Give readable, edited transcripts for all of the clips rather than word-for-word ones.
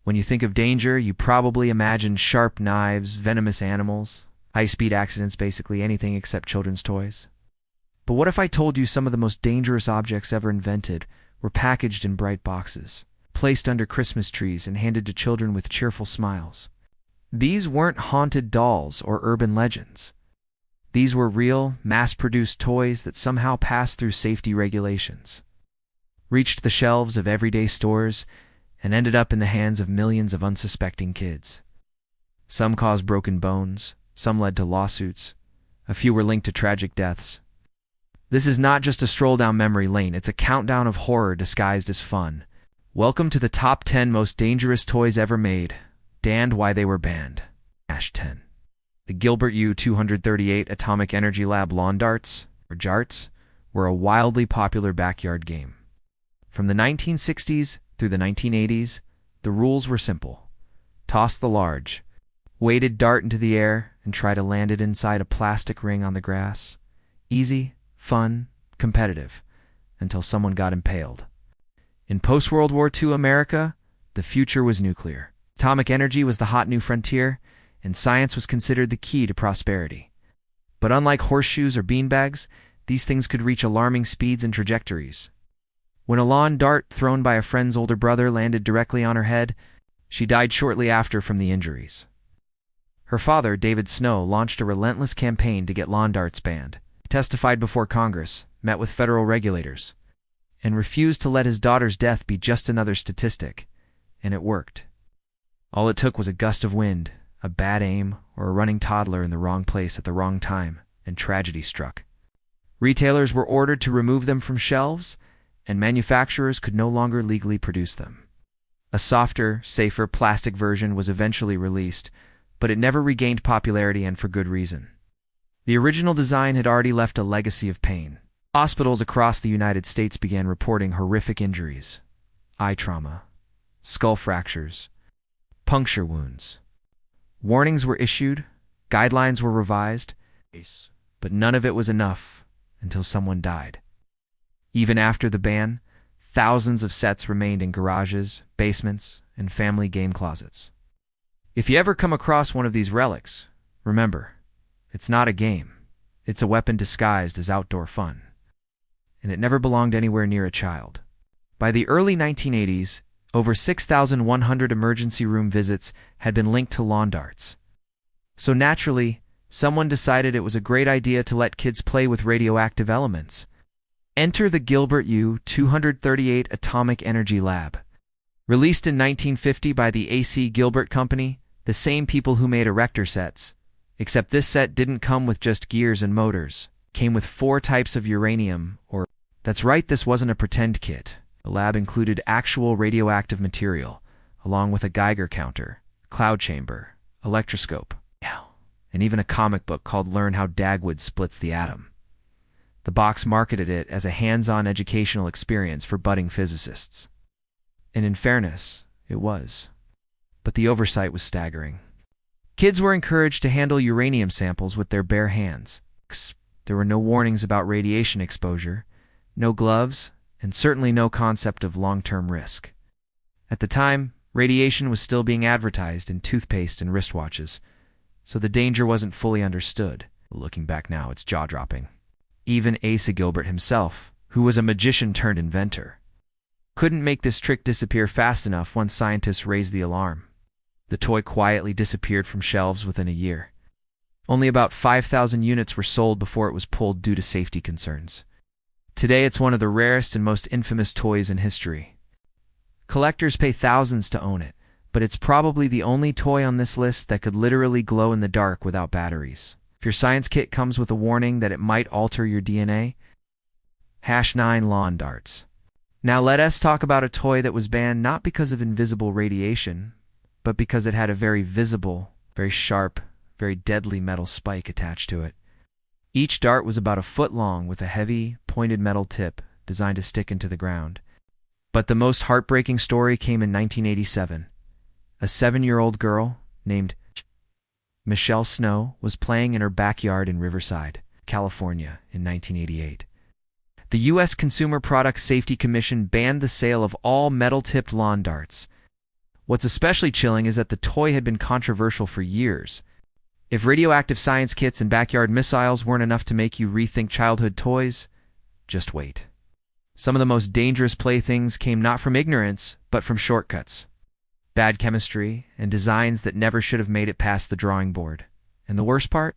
When you think of danger, you probably imagine sharp knives, venomous animals, high-speed accidents, basically anything except children's toys. But what if I told you some of the most dangerous objects ever invented were packaged in bright boxes, placed under Christmas trees, and handed to children with cheerful smiles? These weren't haunted dolls or urban legends. These were real, mass-produced toys that somehow passed through safety regulations, reached the shelves of everyday stores, and ended up in the hands of millions of unsuspecting kids. Some caused broken bones, some led to lawsuits, a few were linked to tragic deaths. This is not just a stroll down memory lane, it's a countdown of horror disguised as fun. Welcome to the top 10 most dangerous toys ever made, and why they were banned. 10. The Gilbert U-238 Atomic Energy Lab lawn darts, or JARTs, were a wildly popular backyard game. From the 1960s through the 1980s, the rules were simple. Toss the large, weighted dart into the air and try to land it inside a plastic ring on the grass. Easy, fun, competitive, until someone got impaled. In post-World War II America, the future was nuclear. Atomic energy was the hot new frontier, and science was considered the key to prosperity. But unlike horseshoes or beanbags, these things could reach alarming speeds and trajectories. When a lawn dart thrown by a friend's older brother landed directly on her head, she died shortly after from the injuries. Her father, David Snow, launched a relentless campaign to get lawn darts banned. He testified before Congress, met with federal regulators, and refused to let his daughter's death be just another statistic. And it worked. All it took was a gust of wind, a bad aim, or a running toddler in the wrong place at the wrong time, and tragedy struck. Retailers were ordered to remove them from shelves, and manufacturers could no longer legally produce them. A softer, safer plastic version was eventually released, but it never regained popularity, and for good reason. The original design had already left a legacy of pain. Hospitals across the United States began reporting horrific injuries, eye trauma, skull fractures, puncture wounds. Warnings were issued, guidelines were revised, but none of it was enough until someone died. Even after the ban, thousands of sets remained in garages, basements, and family game closets. If you ever come across one of these relics, remember, it's not a game. It's a weapon disguised as outdoor fun. And it never belonged anywhere near a child. By the early 1980s, over 6,100 emergency room visits had been linked to lawn darts. So naturally, someone decided it was a great idea to let kids play with radioactive elements. Enter the Gilbert U-238 Atomic Energy Lab. Released in 1950 by the A.C. Gilbert Company, the same people who made Erector sets, except this set didn't come with just gears and motors. It came with 4 types of uranium, or... That's right, this wasn't a pretend kit. The lab included actual radioactive material, along with a Geiger counter, cloud chamber, electroscope, and even a comic book called Learn How Dagwood Splits the Atom. The box marketed it as a hands-on educational experience for budding physicists. And in fairness, it was. But the oversight was staggering. Kids were encouraged to handle uranium samples with their bare hands. There were no warnings about radiation exposure, no gloves, and certainly no concept of long-term risk. At the time, radiation was still being advertised in toothpaste and wristwatches, so the danger wasn't fully understood. Looking back now, it's jaw-dropping. Even Asa Gilbert himself, who was a magician turned inventor, couldn't make this trick disappear fast enough once scientists raised the alarm. The toy quietly disappeared from shelves within a year. Only about 5,000 units were sold before it was pulled due to safety concerns. Today it's one of the rarest and most infamous toys in history. Collectors pay thousands to own it, but it's probably the only toy on this list that could literally glow in the dark without batteries. If your science kit comes with a warning that it might alter your DNA, #9 lawn darts. Now let us talk about a toy that was banned not because of invisible radiation, but because it had a very visible, very sharp, very deadly metal spike attached to it. Each dart was about a foot long with a heavy, pointed metal tip designed to stick into the ground. But the most heartbreaking story came in 1987. A 7-year-old girl named Michelle Snow was playing in her backyard in Riverside, California in 1988. The U.S. Consumer Product Safety Commission banned the sale of all metal-tipped lawn darts. What's especially chilling is that the toy had been controversial for years. If radioactive science kits and backyard missiles weren't enough to make you rethink childhood toys, just wait. Some of the most dangerous playthings came not from ignorance, but from shortcuts, bad chemistry, and designs that never should have made it past the drawing board. And the worst part?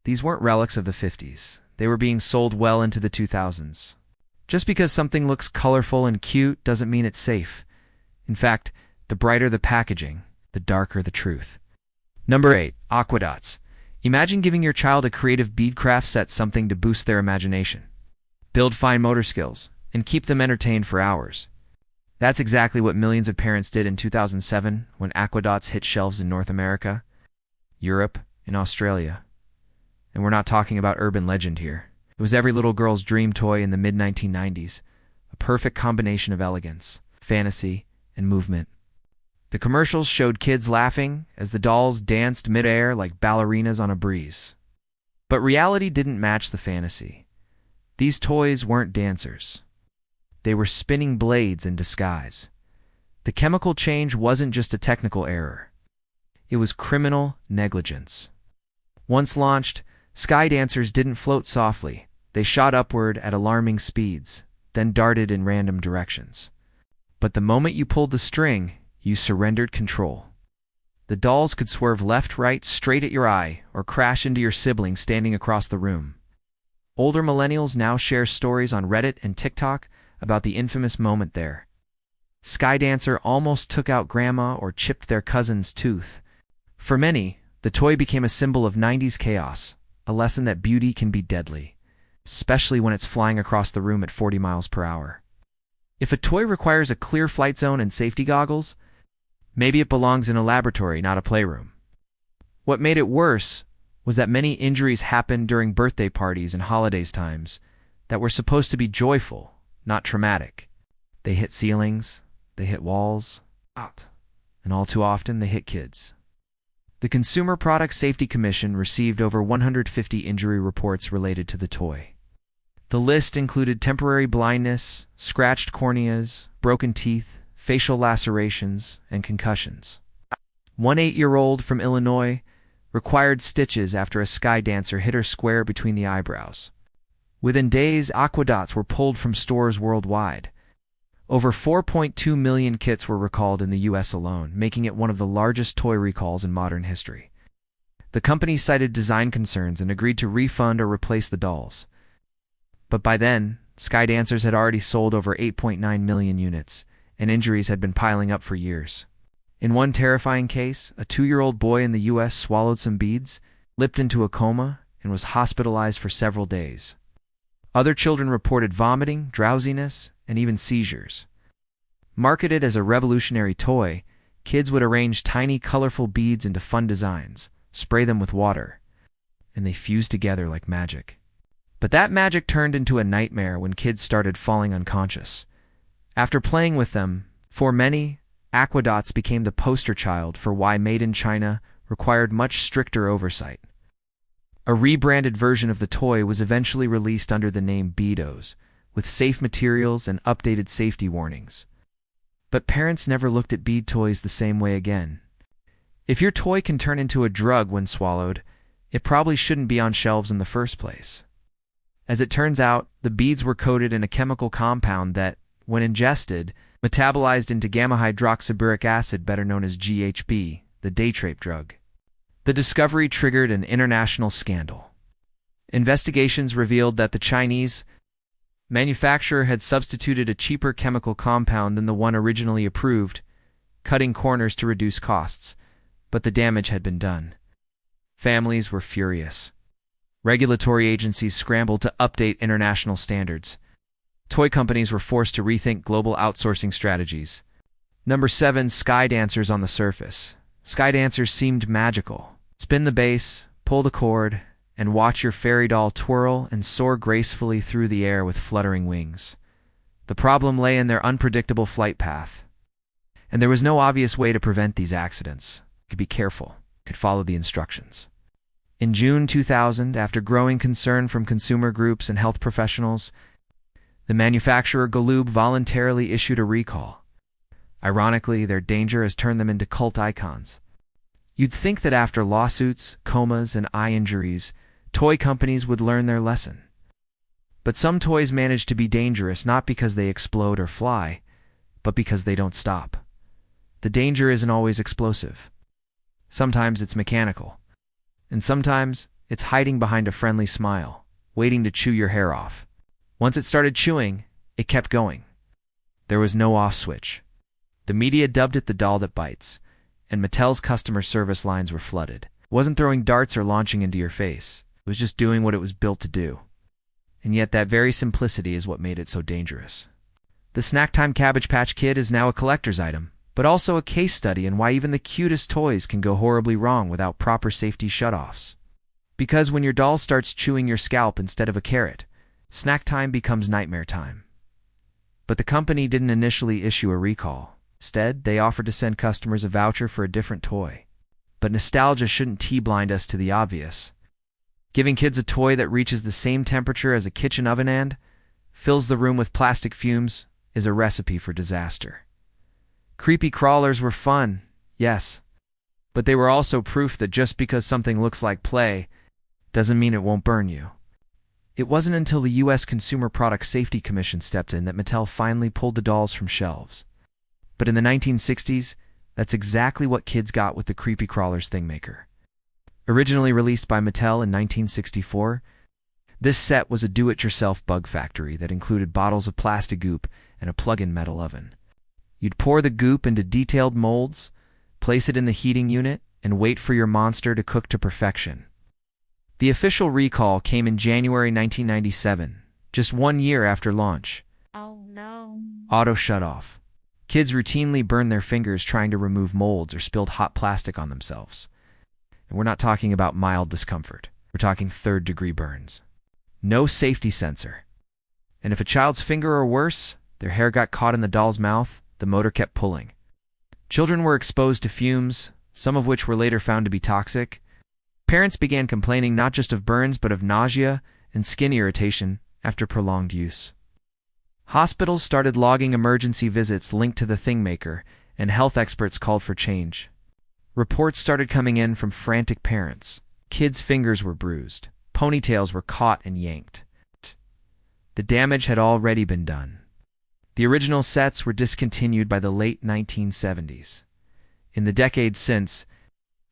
These weren't relics of the 50s. They were being sold well into the 2000s. Just because something looks colorful and cute doesn't mean it's safe. In fact, the brighter the packaging, the darker the truth. Number 8. Aquadots. Imagine giving your child a creative beadcraft set, something to boost their imagination, build fine motor skills, and keep them entertained for hours. That's exactly what millions of parents did in 2007 when Aquadots hit shelves in North America, Europe, and Australia. And we're not talking about urban legend here. It was every little girl's dream toy in the mid-1990s, a perfect combination of elegance, fantasy, and movement. The commercials showed kids laughing as the dolls danced mid-air like ballerinas on a breeze. But reality didn't match the fantasy. These toys weren't dancers. They were spinning blades in disguise. The chemical change wasn't just a technical error. It was criminal negligence. Once launched, Sky Dancers didn't float softly. They shot upward at alarming speeds, then darted in random directions. But the moment you pulled the string, you surrendered control. The dolls could swerve left, right, straight at your eye, or crash into your sibling standing across the room. Older millennials now share stories on Reddit and TikTok about the infamous moment there. Sky Dancer almost took out grandma or chipped their cousin's tooth. For many, the toy became a symbol of 90s chaos, a lesson that beauty can be deadly, especially when it's flying across the room at 40 miles per hour. If a toy requires a clear flight zone and safety goggles, maybe it belongs in a laboratory, not a playroom. What made it worse was that many injuries happened during birthday parties and holidays times that were supposed to be joyful, not traumatic. They hit ceilings, they hit walls, and all too often they hit kids. The Consumer Product Safety Commission received over 150 injury reports related to the toy. The list included temporary blindness, scratched corneas, broken teeth, facial lacerations, and concussions. One 8-year-old from Illinois required stitches after a Sky Dancer hit her square between the eyebrows. Within days, Aquadots were pulled from stores worldwide. Over 4.2 million kits were recalled in the US alone, making it one of the largest toy recalls in modern history. The company cited design concerns and agreed to refund or replace the dolls. But by then, Sky Dancers had already sold over 8.9 million units, and injuries had been piling up for years. In one terrifying case, a 2-year-old boy in the US swallowed some beads, slipped into a coma, and was hospitalized for several days. Other children reported vomiting, drowsiness, and even seizures. Marketed as a revolutionary toy, kids would arrange tiny, colorful beads into fun designs, spray them with water, and they fused together like magic. But that magic turned into a nightmare when kids started falling unconscious. After playing with them, for many, Aquadots became the poster child for why Made in China required much stricter oversight. A rebranded version of the toy was eventually released under the name Beados, with safe materials and updated safety warnings. But parents never looked at bead toys the same way again. If your toy can turn into a drug when swallowed, it probably shouldn't be on shelves in the first place. As it turns out, the beads were coated in a chemical compound that, when ingested, metabolized into gamma-hydroxyburic acid, better known as GHB, the day-trape drug. The discovery triggered an international scandal. Investigations revealed that the Chinese manufacturer had substituted a cheaper chemical compound than the one originally approved, cutting corners to reduce costs, but the damage had been done. Families were furious. Regulatory agencies scrambled to update international standards. Toy companies were forced to rethink global outsourcing strategies. Number 7. Sky Dancers on the surface. Sky Dancers seemed magical. Spin the base, pull the cord, and watch your fairy doll twirl and soar gracefully through the air with fluttering wings. The problem lay in their unpredictable flight path. And there was no obvious way to prevent these accidents. You could be careful, could follow the instructions. In June 2000, after growing concern from consumer groups and health professionals, the manufacturer Galoob voluntarily issued a recall. Ironically, their danger has turned them into cult icons. You'd think that after lawsuits, comas, and eye injuries, toy companies would learn their lesson. But some toys manage to be dangerous not because they explode or fly, but because they don't stop. The danger isn't always explosive. Sometimes it's mechanical. And sometimes it's hiding behind a friendly smile, waiting to chew your hair off. Once it started chewing, it kept going. There was no off switch. The media dubbed it the doll that bites, and Mattel's customer service lines were flooded. It wasn't throwing darts or launching into your face. It was just doing what it was built to do. And yet that very simplicity is what made it so dangerous. The Snack Time Cabbage Patch Kid is now a collector's item, but also a case study in why even the cutest toys can go horribly wrong without proper safety shutoffs. Because when your doll starts chewing your scalp instead of a carrot, snack time becomes nightmare time. But the company didn't initially issue a recall. Instead, they offered to send customers a voucher for a different toy. But nostalgia shouldn't T-blind us to the obvious. Giving kids a toy that reaches the same temperature as a kitchen oven and fills the room with plastic fumes is a recipe for disaster. Creepy crawlers were fun, yes, but they were also proof that just because something looks like play doesn't mean it won't burn you. It wasn't until the U.S. Consumer Product Safety Commission stepped in that Mattel finally pulled the dolls from shelves. But in the 1960s, that's exactly what kids got with the Creepy Crawlers Thingmaker. Originally released by Mattel in 1964, this set was a do-it-yourself bug factory that included bottles of plastic goop and a plug-in metal oven. You'd pour the goop into detailed molds, place it in the heating unit, and wait for your monster to cook to perfection. The official recall came in January 1997, just 1 year after launch. Oh no. Auto shut-off. Kids routinely burned their fingers trying to remove molds or spilled hot plastic on themselves. And we're not talking about mild discomfort. We're talking third-degree burns. No safety sensor. And if a child's finger or worse, their hair got caught in the doll's mouth, the motor kept pulling. Children were exposed to fumes, some of which were later found to be toxic. Parents began complaining not just of burns but of nausea and skin irritation after prolonged use. Hospitals started logging emergency visits linked to the Thingmaker, and health experts called for change. Reports started coming in from frantic parents. Kids' fingers were bruised. Ponytails were caught and yanked. The damage had already been done. The original sets were discontinued by the late 1970s. In the decades since,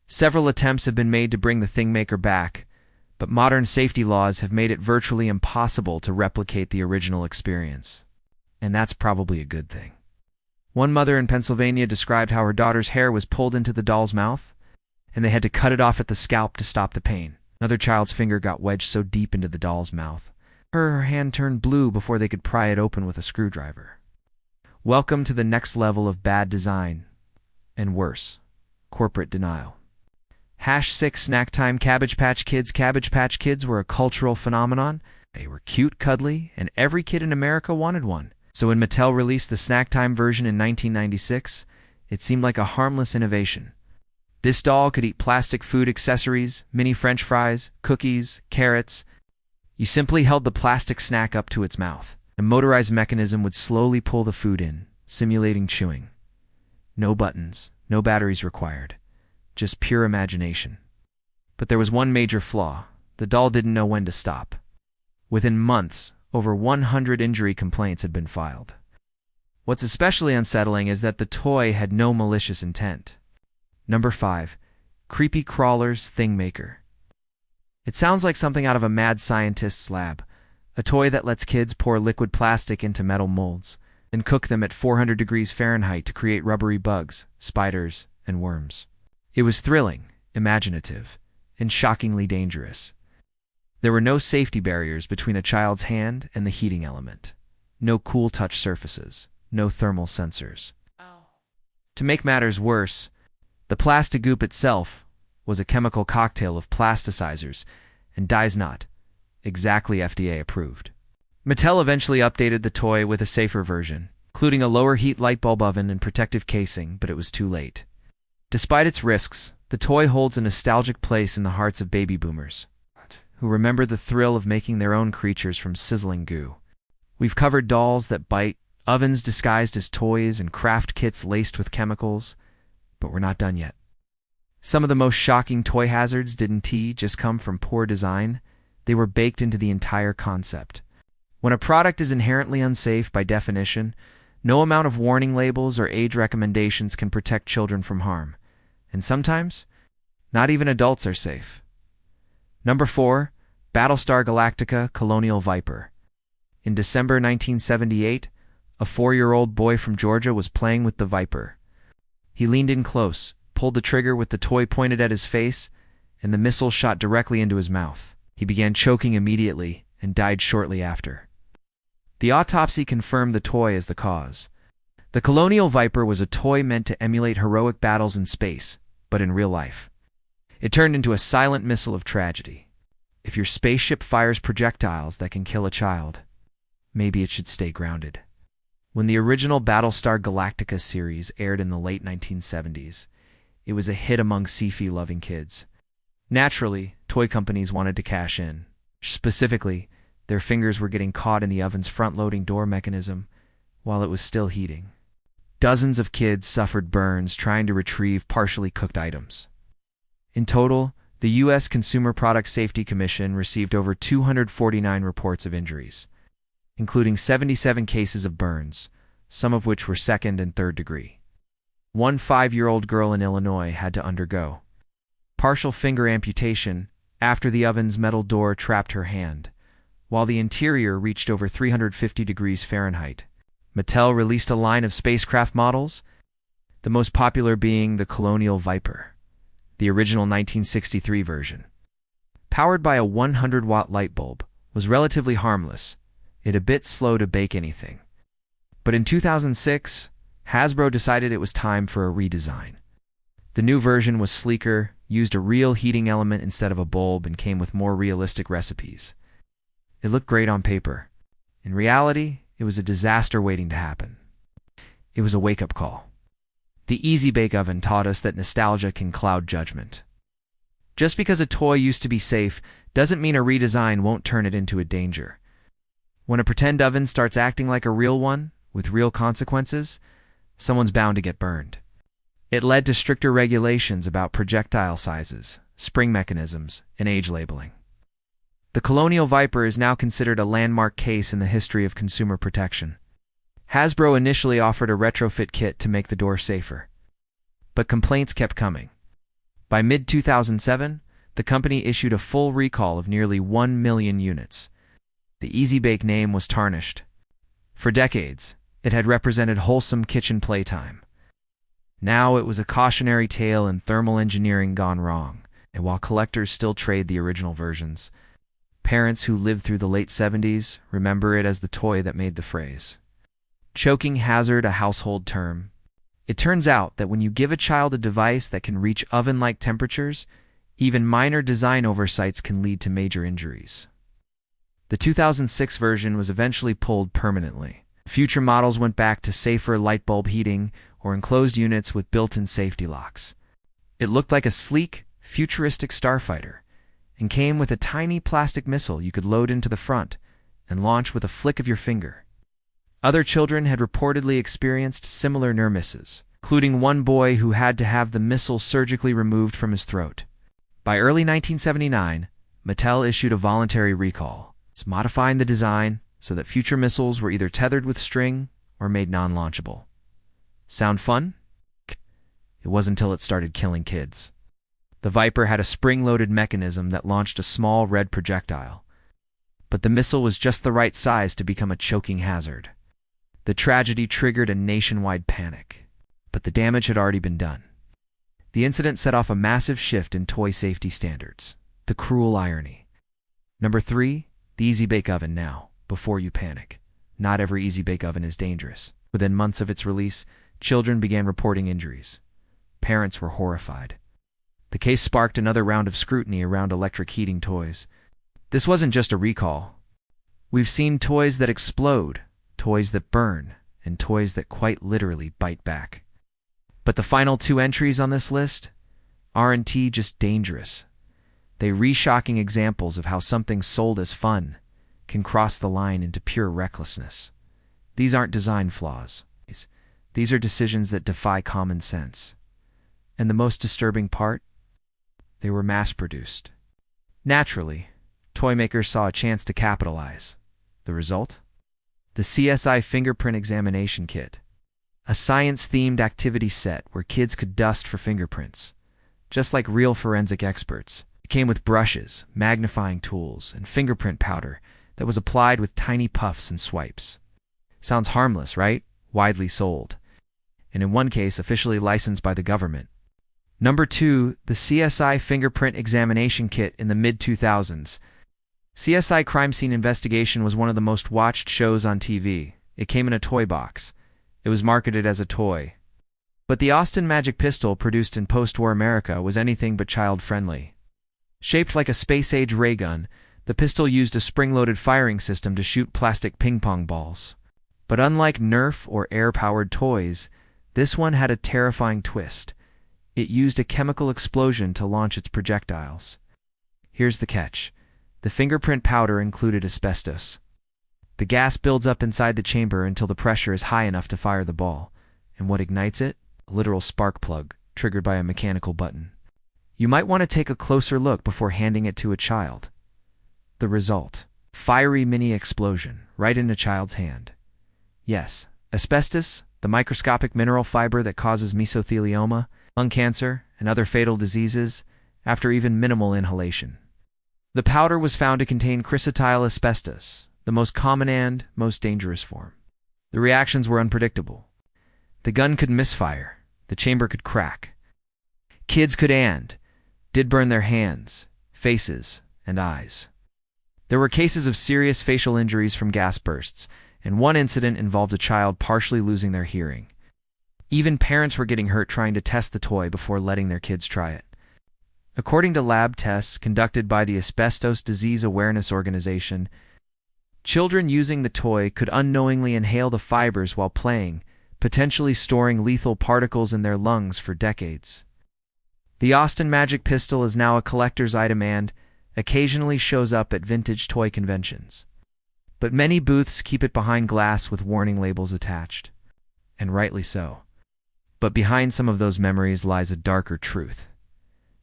several attempts have been made to bring the Thingmaker back, but modern safety laws have made it virtually impossible to replicate the original experience. And that's probably a good thing. One mother in Pennsylvania described how her daughter's hair was pulled into the doll's mouth, and they had to cut it off at the scalp to stop the pain. Another child's finger got wedged so deep into the doll's mouth, her hand turned blue before they could pry it open with a screwdriver. Welcome to the next level of bad design, and worse, corporate denial. #6 Snack Time Cabbage Patch Kids. Cabbage Patch Kids were a cultural phenomenon. They were cute, cuddly, and every kid in America wanted one. So when Mattel released the Snack Time version in 1996, it seemed like a harmless innovation. This doll could eat plastic food accessories, mini French fries, cookies, carrots. You simply held the plastic snack up to its mouth. A motorized mechanism would slowly pull the food in, simulating chewing. No buttons, no batteries required. Just pure imagination. But there was one major flaw. The doll didn't know when to stop. Within months, over 100 injury complaints had been filed. What's especially unsettling is that the toy had no malicious intent. #5. Creepy Crawlers Thingmaker. It sounds like something out of a mad scientist's lab, a toy that lets kids pour liquid plastic into metal molds and cook them at 400 degrees Fahrenheit to create rubbery bugs, spiders, and worms. It was thrilling, imaginative, and shockingly dangerous. There were no safety barriers between a child's hand and the heating element. No cool touch surfaces. No thermal sensors. To make matters worse, the plastic goop itself was a chemical cocktail of plasticizers and dyes not exactly FDA approved. Mattel eventually updated the toy with a safer version, including a lower heat light bulb oven and protective casing, but it was too late. Despite its risks, the toy holds a nostalgic place in the hearts of baby boomers, who remember the thrill of making their own creatures from sizzling goo. We've covered dolls that bite, Ovens disguised as toys and craft kits laced with chemicals, but we're not done yet. Some of the most shocking toy hazards didn't just come from poor design, they were baked into the entire concept. When a product is inherently unsafe by definition, no amount of warning labels or age recommendations can protect children from harm. And sometimes, not even adults are safe. Number 4. Battlestar Galactica Colonial Viper. In December 1978, a 4-year-old boy from Georgia was playing with the Viper. He leaned in close, pulled the trigger with the toy pointed at his face, and the missile shot directly into his mouth. He began choking immediately and died shortly after. The autopsy confirmed the toy as the cause. The Colonial Viper was a toy meant to emulate heroic battles in space, but in real life. It turned into a silent missile of tragedy. If your spaceship fires projectiles that can kill a child, maybe it should stay grounded. When the original Battlestar Galactica series aired in the late 1970s, it was a hit among sci-fi-loving kids. Naturally, toy companies wanted to cash in. Specifically, their fingers were getting caught in the oven's front-loading door mechanism while it was still heating. Dozens of kids suffered burns trying to retrieve partially cooked items. In total, the U.S. Consumer Product Safety Commission received over 249 reports of injuries, including 77 cases of burns, some of which were second and third degree. One 5-year-old girl in Illinois had to undergo partial finger amputation after the oven's metal door trapped her hand, while the interior reached over 350 degrees Fahrenheit. Mattel released a line of spacecraft models, the most popular being the Colonial Viper, the original 1963 version. Powered by a 100-watt light bulb, was relatively harmless, it a bit slow to bake anything. But in 2006, Hasbro decided it was time for a redesign. The new version was sleeker, used a real heating element instead of a bulb, and came with more realistic recipes. It looked great on paper. In reality, it was a disaster waiting to happen. It was a wake-up call. The Easy Bake Oven taught us that nostalgia can cloud judgment. Just because a toy used to be safe doesn't mean a redesign won't turn it into a danger. When a pretend oven starts acting like a real one, with real consequences, someone's bound to get burned. It led to stricter regulations about projectile sizes, spring mechanisms, and age labeling. The Colonial Viper is now considered a landmark case in the history of consumer protection. Hasbro initially offered a retrofit kit to make the door safer, but complaints kept coming. By mid-2007, the company issued a full recall of nearly 1 million units. The Easy Bake name was tarnished. For decades, it had represented wholesome kitchen playtime. Now it was a cautionary tale in thermal engineering gone wrong, and while collectors still trade the original versions, parents who lived through the late 70s remember it as the toy that made the phrase. Choking hazard a household term. It turns out that when you give a child a device that can reach oven-like temperatures, even minor design oversights can lead to major injuries. The 2006 version was eventually pulled permanently. Future models went back to safer light bulb heating or enclosed units with built-in safety locks. It looked like a sleek, futuristic starfighter, and came with a tiny plastic missile you could load into the front and launch with a flick of your finger. Other children had reportedly experienced similar near misses, including one boy who had to have the missile surgically removed from his throat. By early 1979, Mattel issued a voluntary recall, modifying the design so that future missiles were either tethered with string or made non-launchable. Sound fun? It wasn't until it started killing kids. The Viper had a spring-loaded mechanism that launched a small red projectile, but the missile was just the right size to become a choking hazard. The tragedy triggered a nationwide panic, but the damage had already been done. The incident set off a massive shift in toy safety standards. The cruel irony. Number 3, the Easy Bake Oven now, before you panic. Not every Easy Bake Oven is dangerous. Within months of its release, children began reporting injuries. Parents were horrified. The case sparked another round of scrutiny around electric heating toys. This wasn't just a recall. We've seen toys that explode, toys that burn, and toys that quite literally bite back. But the final 2 entries on this list aren't just dangerous. They're shocking examples of how something sold as fun can cross the line into pure recklessness. These aren't design flaws. These are decisions that defy common sense. And the most disturbing part? They were mass-produced. Naturally, toy makers saw a chance to capitalize. The result? The CSI Fingerprint Examination Kit. A science-themed activity set where kids could dust for fingerprints. Just like real forensic experts. It came with brushes, magnifying tools, and fingerprint powder that was applied with tiny puffs and swipes. Sounds harmless, right? Widely sold. And in one case, officially licensed by the government. Number 2, the CSI Fingerprint Examination Kit in the mid-2000s. CSI Crime Scene Investigation was one of the most watched shows on TV. It came in a toy box. It was marketed as a toy. But the Austin Magic Pistol produced in post-war America was anything but child-friendly. Shaped like a space-age ray gun, the pistol used a spring-loaded firing system to shoot plastic ping-pong balls. But unlike Nerf or air-powered toys, this one had a terrifying twist. It used a chemical explosion to launch its projectiles. Here's the catch. The fingerprint powder included asbestos. The gas builds up inside the chamber until the pressure is high enough to fire the ball. And what ignites it? A literal spark plug, triggered by a mechanical button. You might want to take a closer look before handing it to a child. The result: fiery mini explosion, right in a child's hand. Yes, asbestos, the microscopic mineral fiber that causes mesothelioma, lung cancer, and other fatal diseases, after even minimal inhalation. The powder was found to contain chrysotile asbestos, the most common and most dangerous form. The reactions were unpredictable. The gun could misfire, the chamber could crack. Kids could and did burn their hands, faces, and eyes. There were cases of serious facial injuries from gas bursts, and one incident involved a child partially losing their hearing. Even parents were getting hurt trying to test the toy before letting their kids try it. According to lab tests conducted by the Asbestos Disease Awareness Organization, children using the toy could unknowingly inhale the fibers while playing, potentially storing lethal particles in their lungs for decades. The Austin Magic Pistol is now a collector's item and occasionally shows up at vintage toy conventions. But many booths keep it behind glass with warning labels attached. And rightly so. But behind some of those memories lies a darker truth.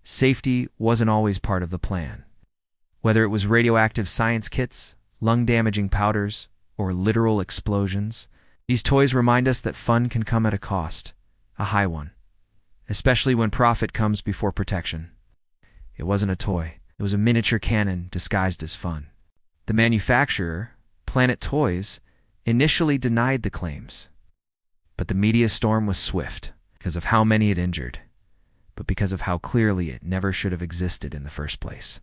Safety wasn't always part of the plan. Whether it was radioactive science kits, lung-damaging powders, or literal explosions, these toys remind us that fun can come at a cost, a high one, especially when profit comes before protection. It wasn't a toy. It was a miniature cannon disguised as fun. The manufacturer, Planet Toys, initially denied the claims. But the media storm was swift, because of how many it injured, but because of how clearly it never should have existed in the first place.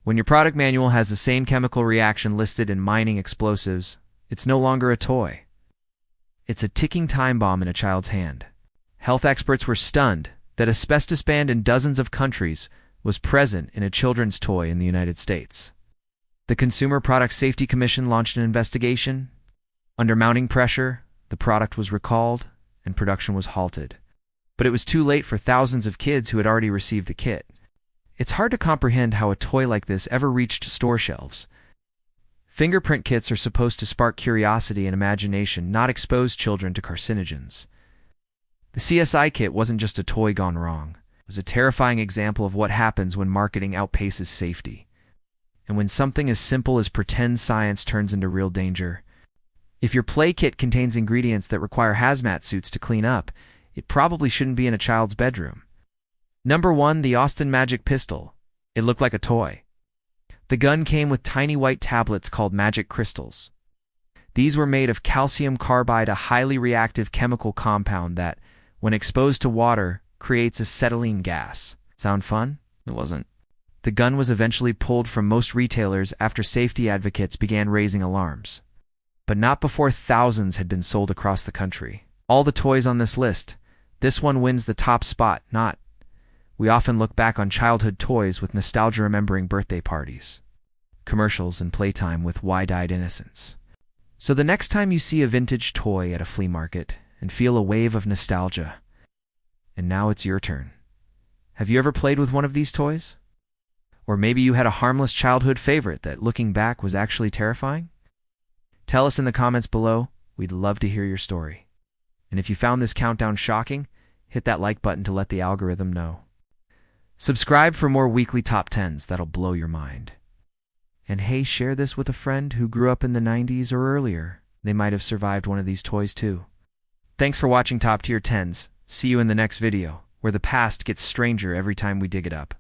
When your product manual has the same chemical reaction listed in mining explosives, it's no longer a toy. It's a ticking time bomb in a child's hand. Health experts were stunned that asbestos banned in dozens of countries was present in a children's toy in the United States. The Consumer Product Safety Commission launched an investigation. Under mounting pressure, the product was recalled and production was halted. But it was too late for thousands of kids who had already received the kit. It's hard to comprehend how a toy like this ever reached store shelves. Fingerprint kits are supposed to spark curiosity and imagination, not expose children to carcinogens. The CSI kit wasn't just a toy gone wrong. It was a terrifying example of what happens when marketing outpaces safety. And when something as simple as pretend science turns into real danger. If your play kit contains ingredients that require hazmat suits to clean up, it probably shouldn't be in a child's bedroom. Number 1, the Austin Magic Pistol. It looked like a toy. The gun came with tiny white tablets called magic crystals. These were made of calcium carbide, a highly reactive chemical compound that, when exposed to water, creates acetylene gas. Sound fun? It wasn't. The gun was eventually pulled from most retailers after safety advocates began raising alarms. But not before thousands had been sold across the country. All the toys on this list, this one wins the top spot, not. We often look back on childhood toys with nostalgia, remembering birthday parties, commercials, and playtime with wide-eyed innocence. So the next time you see a vintage toy at a flea market and feel a wave of nostalgia, and now it's your turn. Have you ever played with one of these toys? Or maybe you had a harmless childhood favorite that, looking back, was actually terrifying? Tell us in the comments below. We'd love to hear your story. And if you found this countdown shocking, hit that like button to let the algorithm know. Subscribe for more weekly top 10s that'll blow your mind. And hey, share this with a friend who grew up in the 90s or earlier. They might have survived one of these toys too. Thanks for watching Top Tier 10s. See you in the next video, where the past gets stranger every time we dig it up.